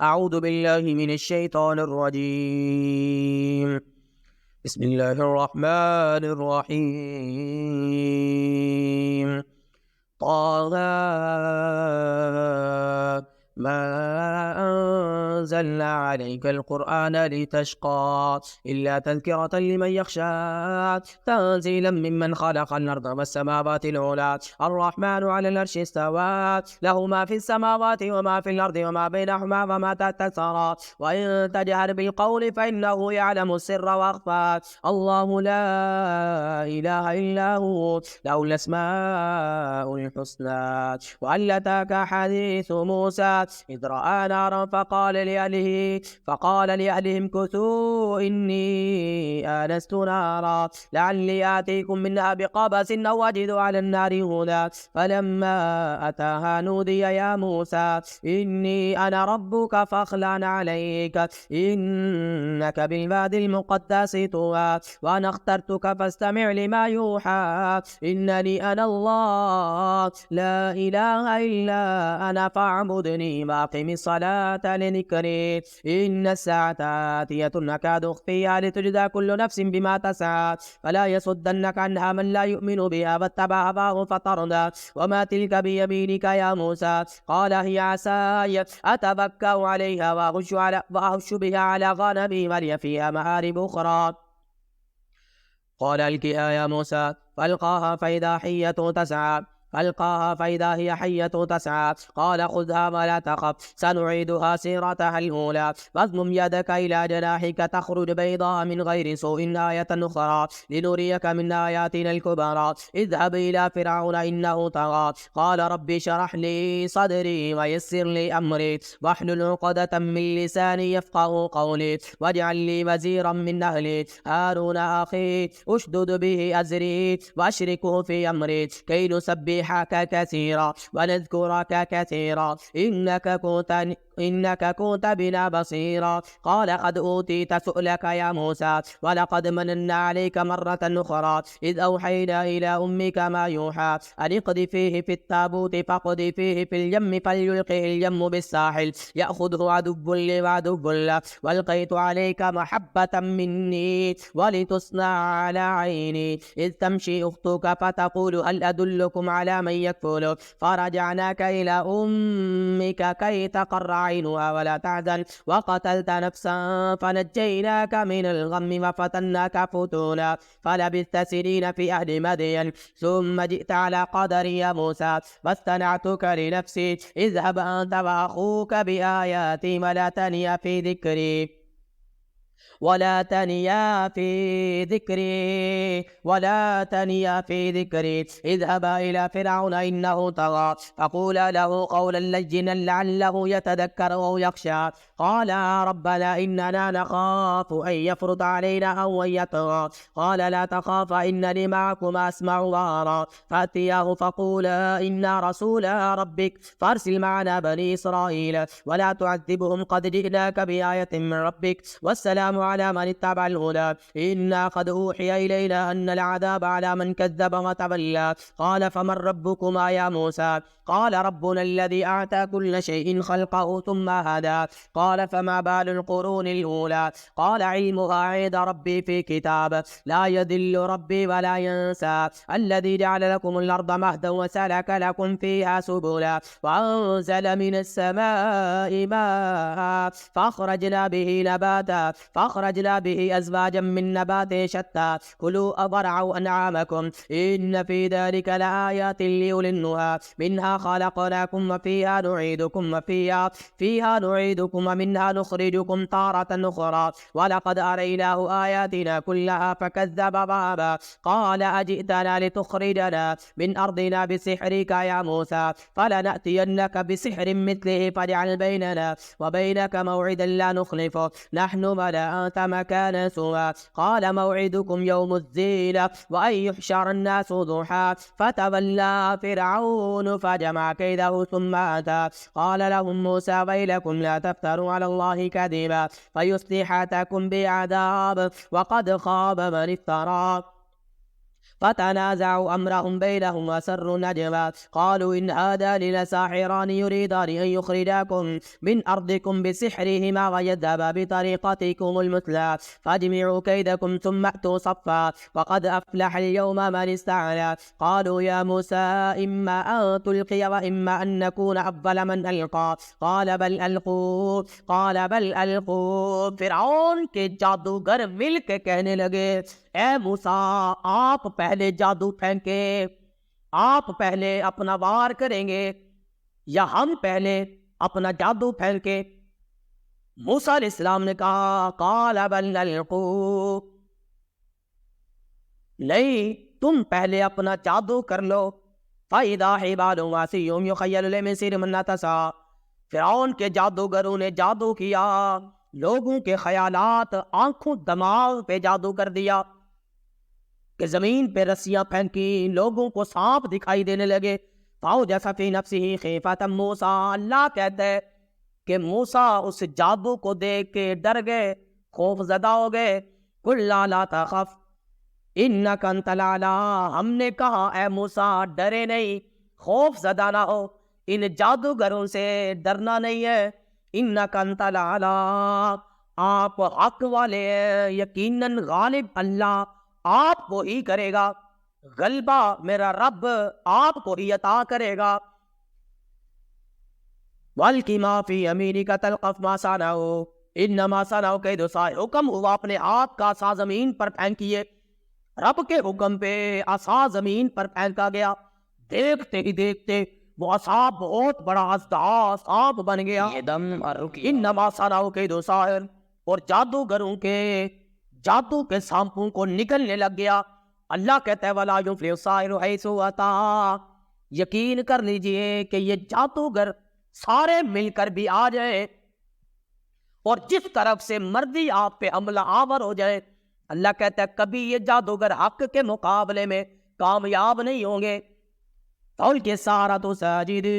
أعوذ بالله من الشيطان الرجيم. بسم الله الرحمن الرحيم. طه ما أنزلنا عليك القرآن لتشقى إلا تذكرة لمن يخشى تنزيلا ممن خلق الأرض والسماوات العلى الرحمن على العرش استوى له ما في السماوات وما في الأرض وما بينهما وما تحت الثرى وإن تجهر بالقول فإنه يعلم السر وأخفى الله لا إله إلا هو له الأسماء الحسنى. وهل أتاك حديث موسى إذ رأى نارا فقال لأهلهم كثوا إني آنست نارا لعلي آتيكم منها بقبس أو أجد على النار هدى فلما أتاها نودي يا موسى إني أنا ربك فاخلع عليك إنك بالوادي المقدس طوى وأنا اخترتك فاستمع لما يوحى إنني أنا الله لا إله إلا أنا فاعبدني وأقم الصلاة لذكري إن الساعة آتية أكاد أخفيها لتجزى كل نفس بما تسعى فلا يصدنك عنها من لا يؤمن بها واتبع هواه فطردى وما تلك بيمينك يا موسى قال هي عصاي أتوكأ عليها وأهش بها على غنمي ولي فيها مآرب أخرى قال ألقها يا موسى فألقاها فإذا هي حية تسعى قال خذها ولا تخف سنعيدها سيرتها الأولى واضمم يدك إلى جناحك تخرج بيضاء من غير سوء آية أخرى لنريك من آياتنا الكبرى اذهب إلى فرعون إنه طغى قال ربي اشرح لي صدري ويسر لي أمري واحلل عقدة من لساني يفقه قولي واجعل لي وزيرا من أهلي هارون أخي اشدد به أزري وأشركه في أمري كي نسبحك كثيرا ونذكرك كثيرا إنك كنت بنا بصيرا قال قد أوتيت سؤلك يا موسى ولقد مننا عليك مرة أخرى إذ أوحينا إلى أمك ما يوحى أن اقذفيه في التابوت فاقذفيه في اليم فليلقه اليم بالساحل يأخذه عدو لي وعدو له والقيت عليك محبة مني ولتصنع على عيني إذ تمشي أختك فتقول هل أدلكم على من يكفل فرجعناك إلى أمك كي تقر عينها ولا تحزن وقتلت نفسا فنجيناك من الغم وفتناك فتونا فلبثت سنين في أهل مدين ثم جئت على قدر يا موسى واصطنعتك لنفسي اذهب أنت وأخوك بآياتي ولا تنيا في ذكري اذهبا إلى فرعون إنه طغى فقولا له قولا لينا لعله يتذكر أو يخشى قال ربنا إننا نخاف أن يفرط علينا أو أن يطغى قال لا تخاف إنني معكما أسمع وأرى فأتياه فقولا إنا رسول ربك فارسل معنا بني إسرائيل ولا تعذبهم قد جئناك بآية من ربك والسلام على من اتبع الهدى إنا قد أوحي إلينا أن العذاب على من كذب وتولى قال فمن ربكما يا موسى قال ربنا الذي أعطى كل شيء خلقه ثم هدى قال فما بال القرون الأولى قال علمها عند ربي في كتاب لا يذل ربي ولا ينسى الذي جعل لكم الأرض مهدا وسلك لكم فيها سبلا وأنزل من السماء ماء فأخرجنا به أزواجا من نبات شتى كلوا وارعوا أنعامكم إن في ذلك لآيات لأولي النهى منها خلقناكم فيها نعيدكم ومنها نخرجكم تارة أخرى ولقد أريناه آياتنا كلها فكذب وأبى قال أجئتنا لتخرجنا من أرضنا بسحرك يا موسى فلنأتينك بسحر مثله فاجعل بيننا وبينك موعدا لا نخلفه نحن ولا أنت مكانا سوى قال موعدكم يوم الزينة وأن يحشر الناس ضحى فتولى فرعون فجمع كيده ثم أتى قال لهم موسى ويلكم لا تفتروا على الله كذبا فيصلحكم بعذاب وقد خاب من افترى فتنازعوا أمرهم بينهم وأسروا النجوى قالوا إن هذان لساحران يريدان أن يخرجاكم من أرضكم بسحرهما ويذهبا بطريقتكم المثلى فاجمعوا كيدكم ثم أتوا صفا وقد أفلح اليوم من استعلى قالوا يا موسى إما أن تلقي وإما أن نكون أول من ألقى قال بل ألقوا فرعون کے جادوگر مل کے کہنے لگے اے موسیٰ آپ پہلے جادو پھینکے، آپ پہلے اپنا وار کریں گے یا ہم پہلے اپنا جادو پھینکے؟ موسیٰ علیہ السلام نے کہا قال بل القوا، نہیں تم پہلے اپنا جادو کر لو۔ فَإِذَا حِبَالٌ وَعَصِيٌّ يُخَيَّلُ إِلَيْهِ مِنْ سِحْرِهِمْ أَنَّهَا تَسْعَىٰ، فرعون کے جادوگروں نے جادو کیا، لوگوں کے خیالات آنکھوں دماغ پہ جادو کر دیا کہ زمین پہ رسیاں پھینکی، لوگوں کو سانپ دکھائی دینے لگے۔ فَأَوْجَسَ فِي نَفْسِهِ خِیفَةً مُوسَىٰ، اللہ کہتا ہے کہ موسیٰ اس جادو کو دیکھ کے ڈر گئے، خوف زدہ ہو گئے۔ قُلْنَا لَا تَخَفْ إِنَّكَ أَنْتَ الْأَعْلَىٰ، ہم نے کہا اے موسیٰ ڈرے نہیں، خوف زدہ نہ ہو، ان جادوگروں سے ڈرنا نہیں ہے۔ إِنَّكَ أَنْتَ الْأَعْلَىٰ، آپ حق والے ہیں، یقیناً غالب اللہ آپ کو ہی کرے گا، غلبہ میرا رب آپ کو ہی عطا کرے گا۔ وَأَلْقِ مَا فِي يَمِينِكَ تَلْقَفْ مَا صَنَعُوا إِنَّمَا صَنَعُوا كَيْدُ سَاحِرٍ، حکم ہوا اپنے ہاتھ کا عصا زمین پر پھینکیے۔ رب کے حکم پہ عصا زمین پر پھینکا گیا، دیکھتے ہی دیکھتے وہ عصا بہت بڑا اژدہا سانپ بن گیا۔ انما صنعوا کید ساحر، اور جادوگروں کے جادو کے سانپوں کو نگلنے لگ گیا۔ اللہ کہتا ہے ولا یفلح الساحر حیث اتی، یقین کر لیجئے کہ یہ جادوگر سارے مل کر بھی آ جائیں اور جس طرف سے مرضی آپ پہ حملہ آور ہو جائے، اللہ کہتا ہے کبھی یہ جادوگر حق کے مقابلے میں کامیاب نہیں ہوں گے۔ فَأُلْقِیَ السَّحَرَةُ سَاجِدِینَ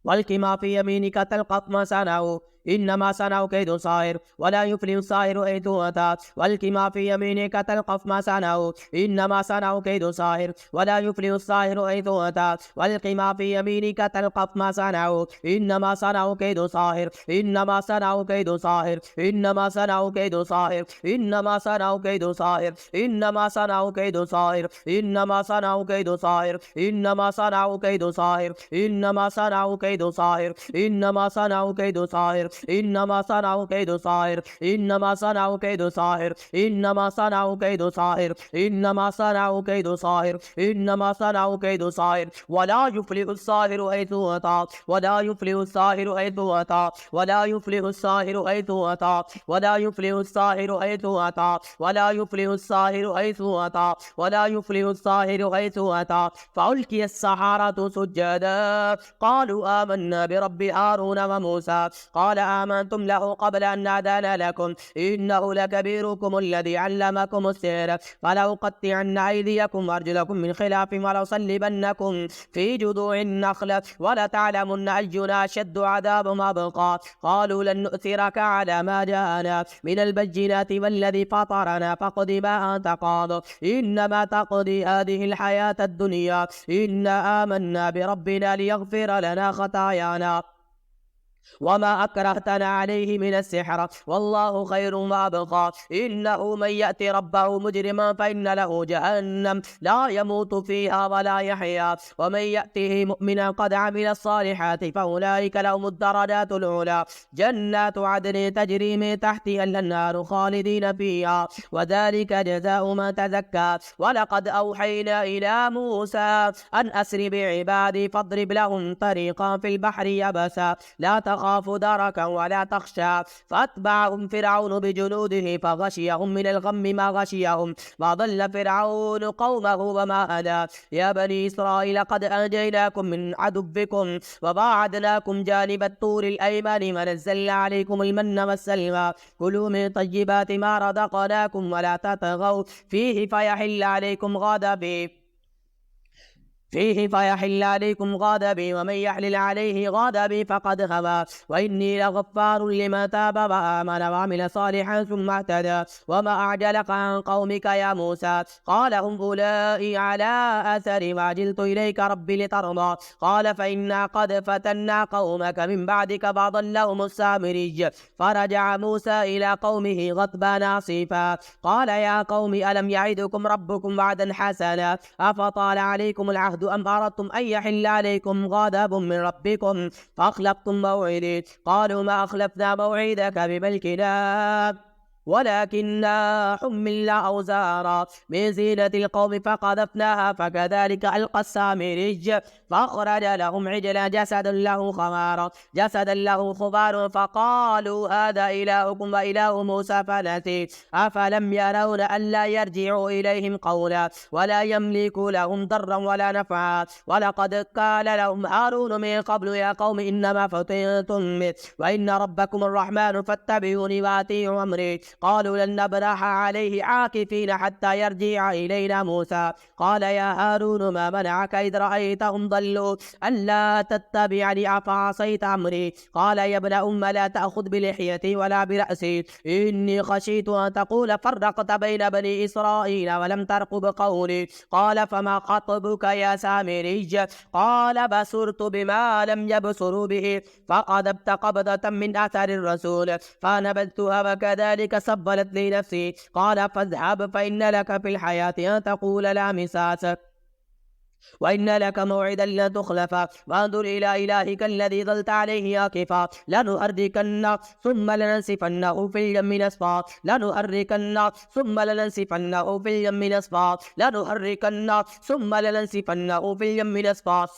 وَأَلْقِ مَا فِی یَمِینِکَ تَلْقَفْ مَا صَنَعُوا إِنَّمَا صَنَعُوا كَیْدُ سَاحِرٍ وَلَا يُفْلِحُ السَّاحِرُ حَیْثُ أَتَىٰ وَأَلْقِ مَا فِی یَمِینِکَ تَلْقَفْ مَا صَنَعُوا إِنَّمَا صَنَعُوا كَیْدُ سَاحِرٍ وَلَا يُفْلِحُ السَّاحِرُ حَیْثُ أَتَىٰ وَأَلْقِ مَا فِی یَمِینِکَ تَلْقَفْ مَا صَنَعُوا إِنَّمَا صَنَعُوا كَیْدُ سَاحِرٍ إِنَّمَا صَنَعُوا كَیْدُ سَاحِرٍ إِنَّمَا صَنَعُوا كَیْدُ سَاحِرٍ إِنَّمَا صَنَعُوا كَیْدُ سَاحِرٍ إِنَّمَا صَنَعُوا كَیْدُ سَاحِرٍ إِنَّمَا صَنَعُوا كَیْدُ سَاحِرٍ إِنَّمَا صَنَعُوا كَیْدُ سَاحِرٍ إِنَّمَا صَنَعُوا كَیْدُ سَاحِرٍ إِنَّمَا صَنَعُوا كَیْدُ سَاحِرٍ إِنَّمَا صَنَعُوا كَیْدُ سَاحِرٍ إِنَّمَا صَنَعُوا كَیْدُ سَاحِرٍ إِنَّمَا صَنَعُوا كَیْدُ سَاحِرٍ إِنَّمَا صَنَعُوا كَیْدُ سَاحِرٍ إِنَّمَا صَنَعُوا كَیْدُ سَاحِرٍ وَلَا يُفْلِحُ السَّاحِرُ حَیْثُ أَتَىٰ وَلَا يُفْلِحُ السَّاحِرُ حَیْثُ أَتَىٰ وَلَا يُفْلِحُ السَّاحِرُ حَیْثُ أَتَىٰ وَلَا يُفْلِحُ السَّاحِرُ حَیْثُ أَتَىٰ وَلَا يُفْلِحُ السَّاحِرُ حَیْثُ أَتَىٰ وَلَا يُفْلِحُ السَّاحِرُ حَیْثُ أَتَىٰ فَأُلْقِیَ السَّحَرَةُ سُجَّدًا قَالُوا آمَنَّا بِرَبِّ هَارُونَ وَمُوسَىٰ قَالَ آمَنتُمْ لَهُ قَبْلَ أَنْ آذَنَ لَكُمْ إِنَّهُ لَكَبِيرُكُمُ الَّذِي عَلَّمَكُمُ السِّحْرَ فَلَأُقَطِّعَنَّ أَيْدِيَكُمْ وَأَرْجُلَكُمْ مِنْ خِلَافٍ وَلَأُصَلِّبَنَّكُمْ فِي جُذُوعِ النَّخْلِ وَلَتَعْلَمُنَّ أَيُّنَا أَشَدُّ عَذَابًا وَأَبْقَىٰ قَالُوا لَن نُّؤْثِرَكَ عَلَىٰ مَا جَاءَنَا مِنَ الْبَيِّنَاتِ وَالَّذِي فَطَرَنَا فَاقْضِ مَا أَنتَ قَاضٍ إِنَّمَا تَقْضِي هَٰذِهِ الْحَيَاةَ الدُّنْيَا إِنَّا آمَنَّا بِرَبِّنَا لِيَغْفِرَ لَنَا خَطَايَانَا وما أكرهتنا عليه من السحر والله خير وأبقى إنه من يأتي ربه مجرما فإن له جهنم لا يموت فيها ولا يحيا ومن يأته مؤمنا قد عمل الصالحات فأولئك لهم الدرجات العلى جنات عدن تجري من تحتها الأنهار خالدين فيها وذلك جزاء من تزكى ولقد أوحينا إلى موسى أن أسر بعبادي فاضرب لهم طريقا في البحر يبسا لا تخاف دركا ولا تخشى فأتبعهم فرعون بجنوده فغشيهم من الغم ما غشيهم وضل فرعون قومه وما هدى يا بني إسرائيل قد أنجيناكم من عدوكم وواعدناكم جانب الطور الأيمن ونزلنا عليكم المن والسلوى كلوا من طيبات ما رزقناكم ولا تطغوا فيه فيحل عليكم غضبي فيه فيحل عليكم غضبي ومن يحلل عليه غضبي فقد هوى وإني لغفار لمن تاب وآمن وعمل صالحا ثم اهتدى وما أعجلك عن قومك يا موسى قال هم أولئي على أثري وعجلت إليك ربي لترضى قال فإنا قد فتنا قومك من بعدك فأضلهم السامري فرجع موسى إلى قومه غضبان آسفا قال يا قوم ألم يعدكم ربكم وعدا حسنا أفطال عليكم العهد أم أردتم أن يحل عليكم غضب من ربكم فأخلفتم موعدي قالوا ما أخلفنا موعدك بملكنا ولكننا حملنا أوزارا من زينة القوم فقذفناها فكذلك ألقى السامري فأخرج لهم عجلا جسدا له خوار فقالوا هذا إلهكم وإله موسى فنسي أفلم يرون ألا يرجعوا إليهم قولا ولا يملك لهم ضرا ولا نفعا ولقد قال لهم هارون من قبل يا قوم إنما فتنتم به وإن ربكم الرحمن فاتبعوني وأطيعوا أمري قالوا لن نبرح عليه عاكفين حتى يرجع إلينا موسى قال يا هارون ما منعك إذ رأيتهم ضلوا ألا تتبعني أفعصيت أمري قال يا ابن أم لا تأخذ بلحيتي ولا برأسي إني خشيت أن تقول فرقت بين بني إسرائيل ولم ترقب قولي قال فما خطبك يا سامري قال بصرت بما لم يبصروا به فقذفت قبضة من أثر الرسول فنبذتها وكذلك سبلت لي نفسي قال فاذهب فإن لك في الحياة أن تقول لا مساس وإن لك موعدا لن تخلفه وانظر إلى إلهك الذي ظلت عليه عاكفا لنحركنه ثم لننسفنه في اليم نسفا لنحركنه ثم لننسفنه في اليم نسفا لنحركنه ثم لننسفنه في اليم نسفا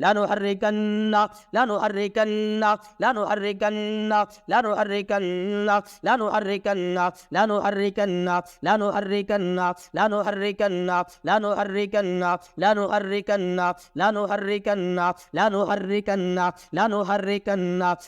لنحركن لنحركن لنحركن لنحركن لنحركن لنحركن لنحركن لنحركن لنحركن لنحركن لنحركن لنحركن لنحركن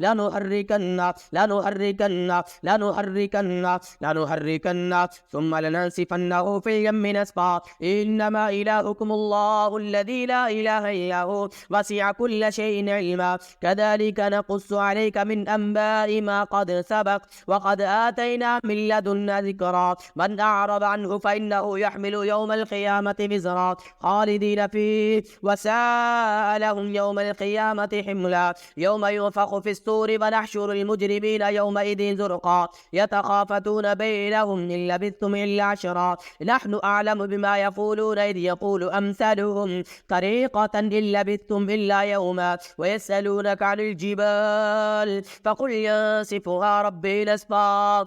لنحركن لنحركن لنحركن لنحركن ثم لننسفنه في اليم نسفا إنما إلهكم الله الذي لا إله إلا هو وسع كل شيء علما كذلك نقص عليك من أنباء ما قد سبق وقد آتينا من لدنا ذكرا من أعرض عنه فإنه يحمل يوم القيامة وزرا خالدين فيه وساء لهم يوم القيامة حملا يوم ينفخ في الصور ونحشر المجرمين يومئذ زرقا يتخافتون بينهم إن لبثتم إلا عشرا نحن أعلم بما يقولون إذ يقول أمثالهم طريقة إن لبثتم إلا يوما ويسألونك عن الجبال فقل ينسفها ربي نسفا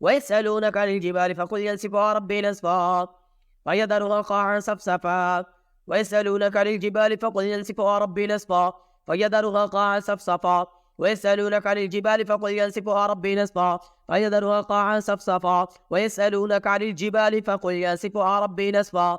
ويسألونك عن الجبال فقل ينسفها ربي نسفا فيذرها قاعا صفصفا ويسألونك عن الجبال فقل ينسفها ربي نسفا فيذرها قاعا صفصفا ويسألونك عن الجبال فقل ينسفها ربي نسفا فيذرها قاعا صفصفا ويسألونك عن الجبال فقل ينسفها ربي نسفا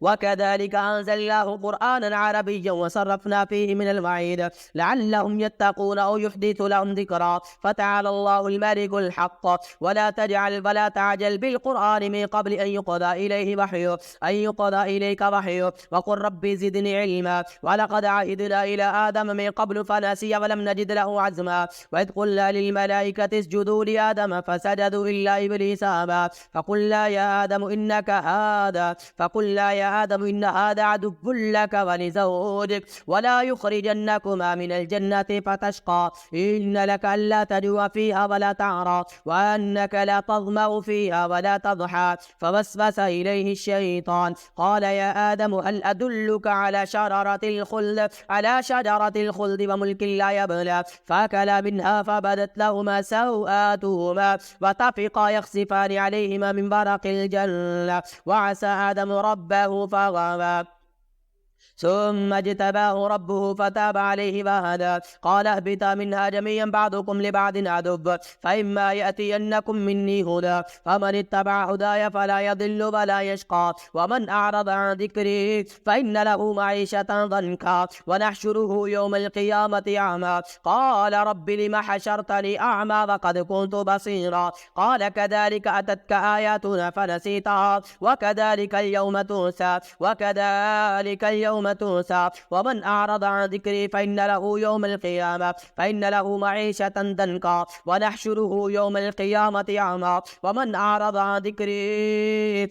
وكذلك أنزلناه قرآنا عربيا وصرفنا فيه من الوعيد لعلهم يتقون أو يحدث لهم ذكرا فتعالى الله الملك الحق ولا تعجل بالقرآن من قبل أن يقضى إليك وحيه وقل ربي زدني علما ولقد عهدنا إلى آدم من قبل فنسي ولم نجد له عزما وإذ قلنا للملائكة اسجدوا لآدم فسجدوا إلا إبليس أبى فقلنا يا آدم إن هذا عدو لك ولزوجك ولا يخرجنكما من الجنة فتشقى إن لك ألا تجوع فيها ولا تعرى وأنك لا تظمأ فيها ولا تضحى فوسوس إليه الشيطان قال يا آدم هل أدلك على شجرة الخلد وملك لا يبلى فأكلا منها فبدت لهما سوآتهما وطفقا يخصفان عليهما من ورق الجنة وعصى آدم ربه فغوى ثم اجتباه ربه فتاب عليه وهدى قال اهبطا منها جميعا بعضكم لبعض عدو فإما يأتينكم مني هدى فمن اتبع هداي فلا يضل ولا يشقى ومن أعرض عن ذكري فإن له معيشة ضنكا ونحشره يوم القيامة أعمى قال رب لم حشرتني أعمى وقد كنت بصيرا قال كذلك أتتك آياتنا فنسيتها وكذلك اليوم تنسى تنسى ومن أعرض عن ذكري فإن له معيشة ضنكا ونحشره يوم القيامة أعمى ومن أعرض عن ذكري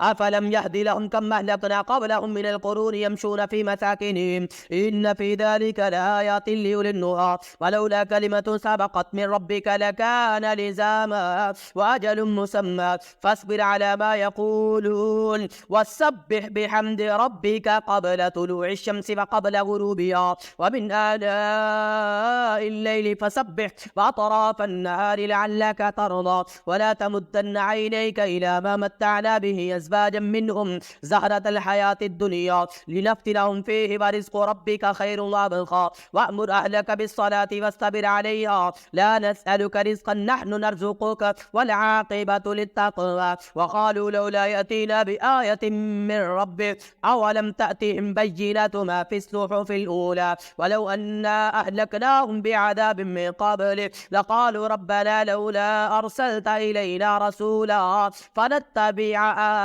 أفلم يهد لهم كم أهلكنا قبلهم من القرون يمشون في مساكنهم إن في ذلك لآيات لأولي النهى ولولا كلمة سبقت من ربك لكان لزاما وأجل مسمى فاصبر على ما يقولون وسبح بحمد ربك قبل طلوع الشمس وقبل غروبها ومن آناء الليل فسبح وأطراف النهار لعلك ترضى ولا تمدن عينيك إلى ما متعنا به أزواجا منهم زهرة الحياة الدنيا لنفتنهم فيه ورزق ربك خير وأبقى وأمر أهلك بالصلاة واصطبر عليها لا نسألك رزقا نحن نرزقك والعاقبة للتقوى وقالوا لولا يأتينا بآية من ربك أولم تأتهم بينة ما في الصحف الأولى ولو أنا أهلكناهم بعذاب من قبل لقالوا ربنا لولا أرسلت إلينا رسولا فنتبع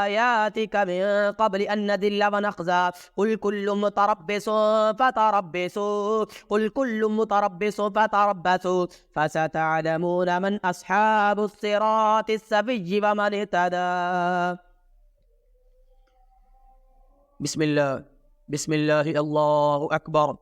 آياتك من قبل أن نذل ونخزى قل كل متربص فتربصوا قل كل متربص فتربصوا فستعلمون من أصحاب الصراط السوي ومن اهتدى. بسم الله الله أكبر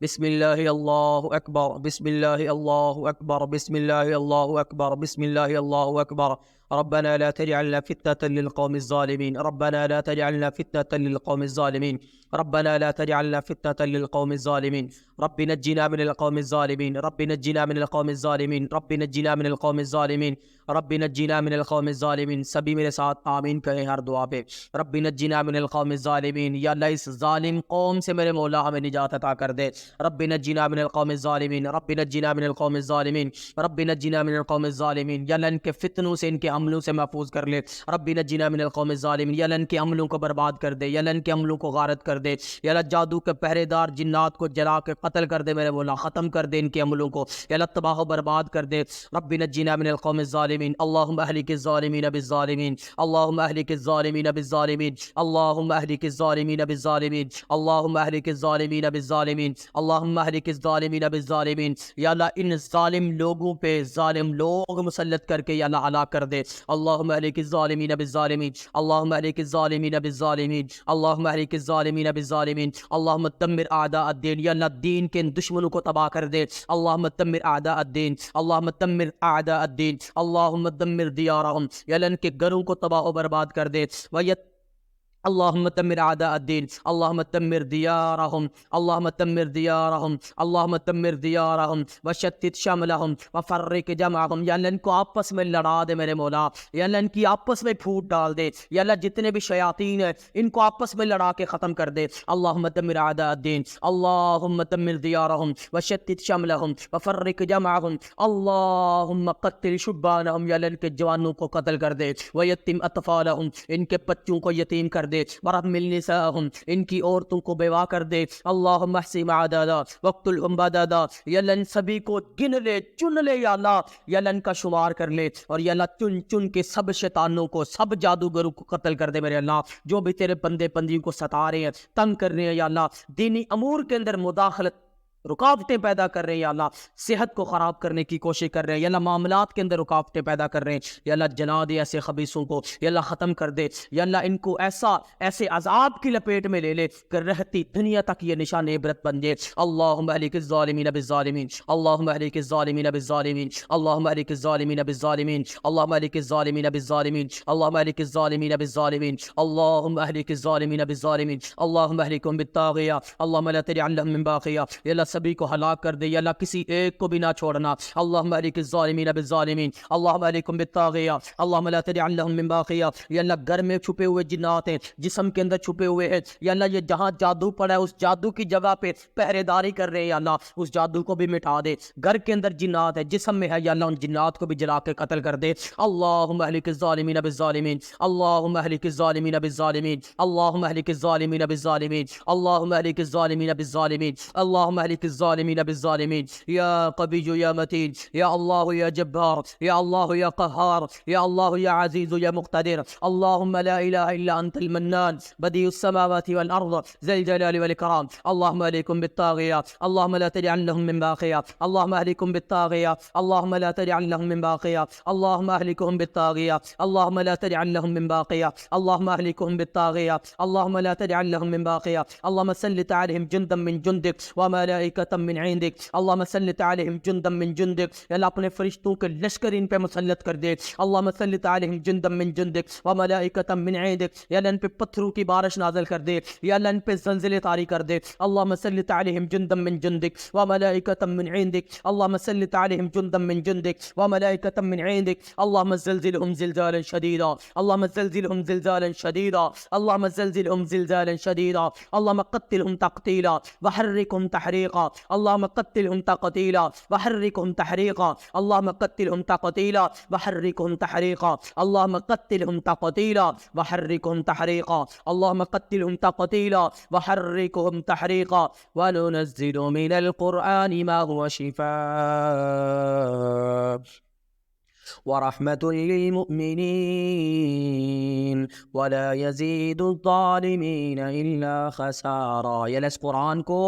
بسم الله الله أكبر بسم الله الله أكبر بسم الله الله أكبر بسم الله الله أكبر. ربنا لا تجعلنا فتنة للقوم الظالمين ربنا لا تجعلنا فتنة للقوم الظالمين ربنا لا تجعلنا فتنة للقوم الظالمين رب نجنا من القوم الظالمين رب نجنا من القوم الظالمين رب نجنا من القوم الظالمین رب نجنا من القوم الظالمین. سبھی میرے ساتھ آمین کہیں ہر دعا پہ. رب نجنا من القوم الظالمین. یا اللہ اس ظالم قوم سے میرے مولا ہمیں نجات عطا کر دے. رب نجنا من القوم الظالمین رب نجنا من القوم الظالمین رب نجنا من القوم الظالمین. یا اللہ ان کے فتنوں سے ان کے عملوں سے محفوظ کر لے. رب نجنا من القوم الظالمین. یا اللہ ان کے عملوں کو برباد کر دے. یا اللہ ان کے عملوں کو غارت کر دے. یا اللہ جادو کے پہرے دار جنات کو جلا کے قتل کر دے میرے مولا. ختم کر دے ان کے عملوں کو. یا اللہ تباہ و برباد کر دے. رب نجنا من القوم الظالمین. اللهم اهلك الظالمین بالظالمین اللهم اهلك الظالمین بالظالمین اللهم اهلك الظالمین بالظالمین اللهم اهلك الظالمین بالظالمین اللهم اهلك الظالمین بالظالمین. یا اللہ ان ظالم لوگوں پہ ظالم لوگ مسلط کر کے یا اللہ ہلاک کر دے. اللهم اهلك الظالمین بالظالمین اللهم اهلك الظالمین بالظالمین اللهم اهلك الظالمین بالظالمین اللهم دمر اعداء الدین. یا اللہ دین کے ان دشمنوں کو تباہ کر دے. اللهم دمر اعداء الدین اللهم دمر اعداء الدین اللهم دمر دیارہم. یا اللہ ان کے گھروں کو تباہ و برباد کر دے. اللهم دمر اعداء الدین اللهم دمر دیارہم اللهم دمر دیارہم اللهم دمر دیارہم وشتت شملہم وفرق جمعہم. یا اللہ ان کو آپس میں لڑا دے میرے مولا. یا اللہ ان کی آپس میں پھوٹ ڈال دے. یا اللہ جتنے بھی شیاطین ہیں ان کو آپس میں لڑا کے ختم کر دے. اللهم دمر اعداء الدین اللهم دمر دیارہم وشتت شملہم وفرق جمعہم اللهم قتل شبانہم. یا اللہ ان کے جوانوں کو قتل کر دے. ویتم اطفالہم ان کے بچوں کو یتیم کر دے. ورحم النساءہم ان کی عورتوں کو بیوہ کر دے. اللہم احصہم عددا واقتلہم بددا. یا اللہ ان سبھی کو گن لے چن لے. یا اللہ ان کا شمار کر لے. اور یا اللہ چن چن کے سب شیطانوں کو سب جادوگروں کو قتل کر دے میرے اللہ. جو بھی تیرے بندے بندیوں کو ستا رہے ہیں تنگ کر رہے ہیں یا اللہ دینی امور کے اندر مداخلت رکاوٹیں پیدا کر رہے ہیں یا اللہ صحت کو خراب کرنے کی کوشش کر رہے ہیں یا اللہ معاملات کے اندر رکاوٹیں پیدا کر رہے ہیں یا اللہ جلا دے ایسے خبیثوں کو. یا اللہ ختم کر دے. یا اللہ ان کو ایسے عذاب کی لپیٹ میں لے لے کر رہتی دنیا تک یہ نشان عبرت بن جائے. اللہم اہلک الظالمین بالظالمین اللہم اہلک الظالمین بالظالمین اللہم اہلک الظالمین بالظالمین اللہم اہلک الظالمین بالظالمین اللہم اہلک الظالمین بالظالمین اللہم اہلک الظالمین بالظالمین اللہم اہلکہم بالطاغیہ اللہم لا تجعل لهم من باقیہ. یا اللہ سبھی کو ہلاک کر دے. یا اللہ کسی ایک کو بھی نہ چھوڑنا. اللہم اہلک الظالمین بالظالمین اللہم اہلکہم بالطاغیہ اللہم لا تجعل لهم من باقیہ. یا اللہ گھر میں چھپے ہوئے جنات ہیں جسم کے اندر چھپے ہوئے ہیں. یا اللہ یہ جہاں جادو پڑا ہے اس جادو کی جگہ پہ پہرے داری کر رہے ہیں. یا اللہ اس جادو کو بھی مٹا دے. گھر کے اندر جنات ہے جسم میں ہے یا اللہ ان جنات کو بھی جلا کے قتل کر دے. اللہم اہلک الظالمین بالظالمین اللہم اہلک الظالمین بالظالمین اللہم اہلک الظالمین بالظالمین اللہم اہلک الظالمین بالظالمین اللہم اہلک الظالمین بالظالمین. یا قوی یا متین یا اللہ یا جبار یا اللہ یا قہار یا اللہ یا عزیز یا مقتدر. اللہم لا الہ الا انت المنان بدیع السماوات والارض ذی الجلال والاکرام. اللہم اہلکم بالطاغیہ اللہم لا تجعل لهم من باقیہ اللہم اہلکم بالطاغیہ اللہم لا تجعل لهم من باقیہ اللہم اہلکہم بالطاغیہ اللہم لا تجعل لهم من باقیہ اللہم اہلکہم بالطاغیہ اللہم لا تجعل لهم من باقیہ اللہم سلط علیہم جندا من جندک وملائکۃ وملائکۃ من عندک اللہم سلط علیہم جندا من جندک، یا اللہ اپنے فرشتوں کے لشکر ان پہ مسلط کر دے، اللہم سلط علیہم جندا من جندک وملائکۃ من عندک، یا اللہ ان پہ پتھروں کی بارش نازل کر دے، یا اللہ ان پہ زلزلے طاری کر دے، اللہم سلط علیہم جندا من جندک وملائکۃ من عندک، اللہم سلط علیہم جندا من جندک وملائکۃ من عندک، اللہم زلزلہم زلزالا شدیدا، اللہم زلزلہم زلزالا شدیدا، اللہم زلزلہم زلزالا شدیدا، اللہم قتلہم تقتیلا وحرکہم تحریقا، اللہم قتلہم تقتیلا وحرکہم تحریقا، اللہم قتلہم تقتیلا وحرکہم تحریقا، اللہم قتلہم تقتیلا وحرکہم تحریقا، اللہم قتلہم تقتیلا وحرکہم تحریقا، وننزل من القرآن ما هو شفاء ورحمة للمؤمنين ولا يزيد الظالمين إلا خسارا۔ یا اس قرآن کو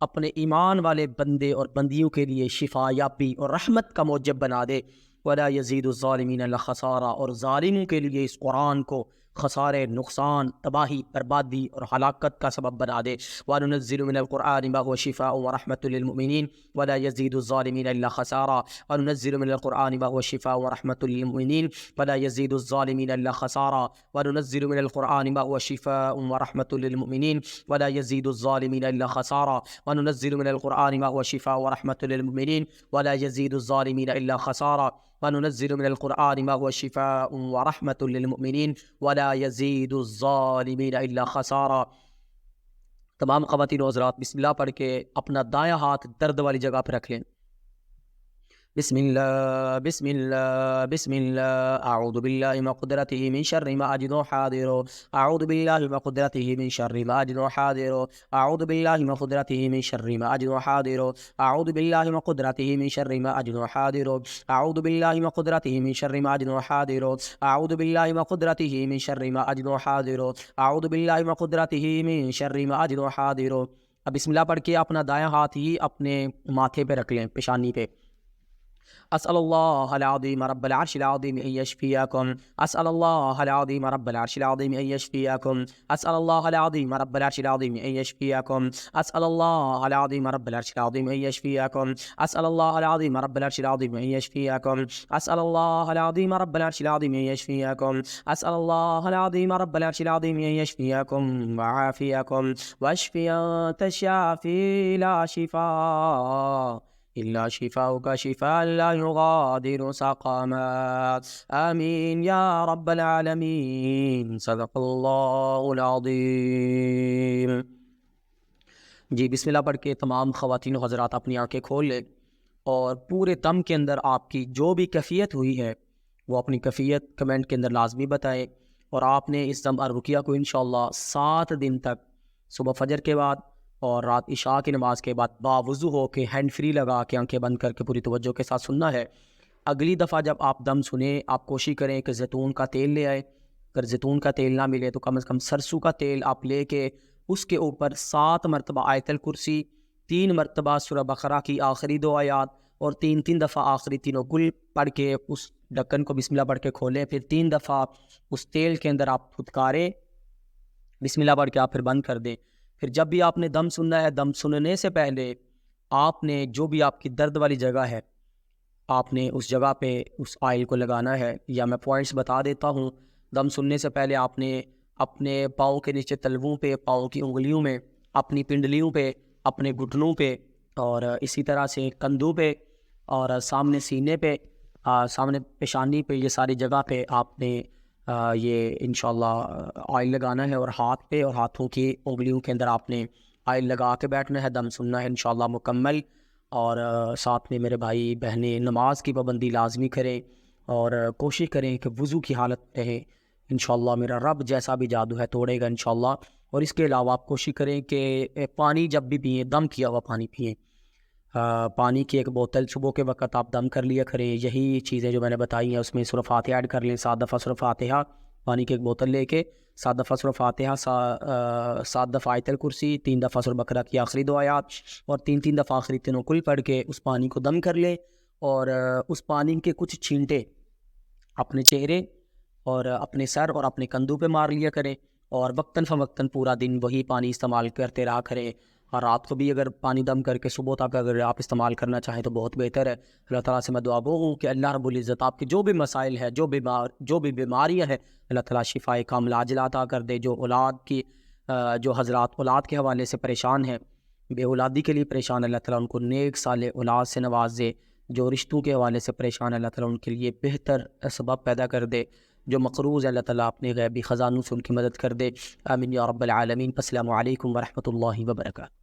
اپنے ایمان والے بندے اور بندیوں کے لیے شفا یابی اور رحمت کا موجب بنا دے، ولا يزيد الظالمين إلا خسارا، اور ظالموں کے لیے اس قرآن کو خسارے، نقصان، تباہی، بربادی اور ہلاکت کا سبب بنا دے۔ وَنُنَزِّلُ مِنَ الْقُرْآنِ مَا هُوَ شِفَاءٌ وَرَحْمَةٌ لِّلْمُؤْمِنِينَ وَلَا يَزِيدُ الظَّالِمِينَ إِلَّا خَسَارًا۔ وَنُنَزِّلُ مِنَ الْقُرْآنِ مَا هُوَ شِفَاءٌ وَرَحْمَةٌ لِّلْمُؤْمِنِينَ وَلَا يَزِيدُ الظَّالِمِينَ إِلَّا خَسَارًا۔ وَنُنَزِّلُ مِنَ الْقُرْآنِ مَا هُوَ شِفَاءٌ وَرَحْمَةٌ لِّلْمُؤْمِنِينَ وَلَا يَزِيدُ الظَّالِمِينَ إِلَّا خَسَارًا۔ وَنُنَزِّلُ مِنَ الْقُرْآنِ مَا هُوَ شِفَاءٌ وَرَحْمَةٌ لِّلْمُؤْمِنِينَ وَلَا يَزِيدُ الظَّالِمِينَ إِلَّا خَسَارًا۔ وَنُنَزِّلُ مِنَ الْقُرْآنِ مَا هُوَ شِفَاءٌ وَرَحْمَةٌ لِّلْمُؤْمِنِينَ وَلَا يَزِيدُ الظَّالِمِينَ إِلَّا خَسَارًا۔ تمام خواتین و حضرات بسم اللہ پڑھ کے اپنا دایاں ہاتھ درد والی جگہ پہ رکھ لیں۔ بسم اللہ بسم اللہ بسم اللہ، اعوذ باللہ من قدرتہ من شر ما اجد حاضر، اعوذ باللہ من قدرتہ من شر ما اجد حاضر، اعوذ باللہ من قدرتہ من شر ما اجد حاضر، اعوذ باللہ من قدرتہ من شر ما اجد حاضر، اعوذ باللہ من قدرتہ من شر ما اجد حاضر، اعوذ باللہ من قدرتہ من شر ما اجد حاضر، اعوذ باللہ من قدرتہ من شر ما اجد حاضر۔ اب بسم اللہ پڑھ کے اپنا دایاں ہاتھ ہی اپنے ماتھے پہ رکھ لیں، پیشانی پہ۔ اسأل اللہ العظیم رب العرش العظیم ان یشفیکم، اسأل اللہ العظیم رب العرش العظیم ان یشفیکم، اسأل اللہ العظیم رب العرش العظیم ان یشفیکم، اسأل اللہ العظیم رب العرش العظیم ان یشفیکم، اسأل اللہ العظیم رب العرش العظیم ان یشفیکم، اسأل اللہ العظیم رب العرش العظیم ان یشفیکم، اسأل اللہ العظیم رب العرش العظیم ان یشفیکم وعافیکم واشفی انت الشافی لا شفاء إلا شفاؤك شفاء لا يغادر سقما، آمین یا رب العالمین، صدق اللہ العظیم۔ جی بسم اللہ پڑھ کے تمام خواتین و حضرات اپنی آنکھیں کھول لیں، اور پورے دم کے اندر آپ کی جو بھی کیفیت ہوئی ہے وہ اپنی کیفیت کمنٹ کے اندر لازمی بتائیں، اور آپ نے اس دم الرقیہ کو انشاءاللہ 7 دن تک صبح فجر کے بعد اور رات عشاء کی نماز کے بعد باوضو ہو کے ہینڈ فری لگا کے آنکھیں بند کر کے پوری توجہ کے ساتھ سننا ہے۔ اگلی دفعہ جب آپ دم سنیں آپ کوشش کریں کہ زیتون کا تیل لے آئیں، اگر زیتون کا تیل نہ ملے تو کم از کم سرسوں کا تیل آپ لے کے اس کے اوپر 7 مرتبہ آیت الکرسی، 3 مرتبہ سورہ بقرہ کی آخری 2 آیات اور 3 دفعہ آخری تینوں کل پڑھ کے اس ڈھکن کو بسم اللہ پڑھ کے کھولیں، پھر 3 دفعہ اس تیل کے اندر آپ پھٹکاریں، بسم اللہ پڑھ کے آپ پھر بند کر دیں۔ پھر جب بھی آپ نے دم سننا ہے، دم سننے سے پہلے آپ نے جو بھی آپ کی درد والی جگہ ہے آپ نے اس جگہ پہ اس آئل کو لگانا ہے، یا میں پوائنٹس بتا دیتا ہوں۔ دم سننے سے پہلے آپ نے اپنے پاؤں کے نیچے تلووں پہ، پاؤں کی انگلیوں میں، اپنی پنڈلیوں پہ، اپنے گھٹنوں پہ، اور اسی طرح سے کندھوں پہ، اور سامنے سینے پہ، سامنے پیشانی پہ، یہ ساری جگہ پہ آپ نے یہ انشاءاللہ آئل لگانا ہے، اور ہاتھ پہ اور ہاتھوں کی انگلیوں کے اندر آپ نے آئل لگا کے بیٹھنا ہے، دم سننا ہے انشاءاللہ مکمل۔ اور ساتھ میں میرے بھائی بہنیں نماز کی پابندی لازمی کریں، اور کوشش کریں کہ وضو کی حالت رہیں، انشاءاللہ میرا رب جیسا بھی جادو ہے توڑے گا انشاءاللہ۔ اور اس کے علاوہ آپ کوشش کریں کہ پانی جب بھی پئیں دم کیا ہوا پانی پئیں، پانی کی 1 بوتل صبح کے وقت آپ دم کر لیا کریں۔ یہی چیزیں جو میں نے بتائی ہیں اس میں سورہ فاتحہ ایڈ کر لیں، 7 دفعہ سورہ فاتحہ، پانی کی 1 بوتل لے کے 7 دفعہ سورہ فاتحہ، 7 دفعہ آیت الکرسی، 3 دفعہ سورہ بقرہ کی آخری 2 آیات، اور 3 دفعہ آخری تینوں کل پڑھ کے اس پانی کو دم کر لیں، اور اس پانی کے کچھ چھینٹے اپنے چہرے اور اپنے سر اور اپنے کندھوں پہ مار لیا کریں، اور وقتاً فوقتاً پورا دن وہی پانی استعمال کرتے رہا کریں۔ اور رات کو بھی اگر پانی دم کر کے صبح تک اگر آپ استعمال کرنا چاہیں تو بہت بہتر ہے۔ اللہ تعالیٰ سے میں دعا گو ہوں کہ اللہ رب العزت آپ کے جو بھی مسائل ہے، جو بھی بیماریاں ہیں، اللہ تعالیٰ شفائے کاملہ عاجلہ عطا کر دے۔ جو اولاد کی جو حضرات اولاد کے حوالے سے پریشان ہیں، بے اولادی کے لیے پریشان، اللہ تعالیٰ ان کو نیک صالح اولاد سے نواز دے۔ جو رشتوں کے حوالے سے پریشان، اللہ تعالیٰ ان کے لیے بہتر سبب پیدا کر دے۔ جو مقروض ہے، اللہ تعالیٰ اپنے غیبی خزانوں سے ان کی مدد کر دے۔ آمین یا رب العالمین۔ السلام علیکم ورحمۃ اللہ وبرکاتہ۔